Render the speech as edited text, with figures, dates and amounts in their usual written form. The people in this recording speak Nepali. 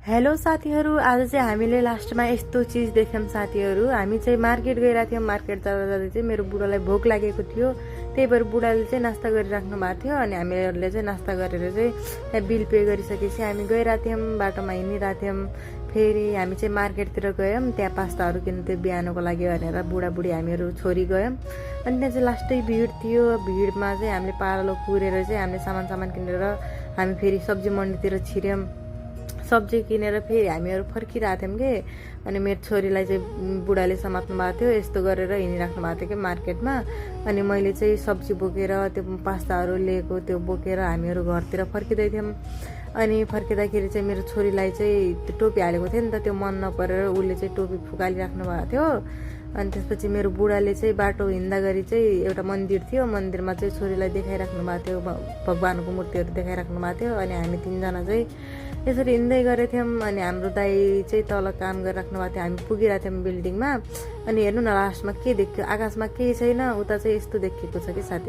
हेलो साथीहरू, आज चाहिँ हामीले लास्टमा यस्तो चीज देख्यौं साथीहरू। हामी चाहिँ मार्केट गइरहेको थियौं। मार्केट जाँदा जाँदै चाहिँ मेरो बुढालाई भोक लागेको थियो, त्यही भएर बुढाले चाहिँ नास्ता गरिराख्नु भएको थियो। अनि हामीहरूले चाहिँ नास्ता गरेर चाहिँ त्यहाँ बिल पे गरिसकेपछि हामी गइरहेको थियौं, बाटोमा हिँडिरहेको थियौं। फेरि हामी चाहिँ मार्केटतिर गयौं, त्यहाँ पास्ताहरू किन्नु थियो बिहानको लागि भनेर बुढाबुढी हामीहरू छोरी गयौं। अनि त्यहाँ चाहिँ लास्टै भिड थियो। भिडमा चाहिँ हामीले पालो कुरेर चाहिँ हामीले सामान किनेर हामी फेरि सब्जी मन्डीतिर छिर्यौं। सब्जी किनेर फेरि हामीहरू फर्किरहेको थियौँ कि अनि मेरो छोरीलाई चाहिँ बुढाले समात्नु भएको थियो। यस्तो गरेर हिँडिराख्नु भएको थियो कि मार्केटमा। अनि मैले चाहिँ सब्जी बोकेर त्यो पास्ताहरू लिएको त्यो बोकेर हामीहरू घरतिर फर्किँदै थियौँ। अनि फर्किँदाखेरि चाहिँ मेरो छोरीलाई चाहिँ त्यो टोपी हालेको थियो नि त, त्यो मन नपरेर उसले चाहिँ टोपी फुकालिराख्नु भएको थियो। अनि त्यसपछि मेरो बुढाले चाहिँ बाटो हिँड्दाखेरि चाहिँ एउटा मन्दिर थियो, मन्दिरमा चाहिँ छोरीलाई देखाइराख्नु भएको थियो, भगवानको मूर्तिहरू देखाइराख्नु भएको थियो। अनि हामी तीनजना चाहिँ यसरी हिँड्दै गरेको थियौँ। अनि हाम्रो दाइ चाहिँ तल काम गरिराख्नु भएको थियो। हामी पुगिरहेको थियौँ बिल्डिङमा। अनि हेर्नु न लास्टमा के देख्यो, आकाशमा केही छैन, उता चाहिँ यस्तो देखिएको छ कि साथी।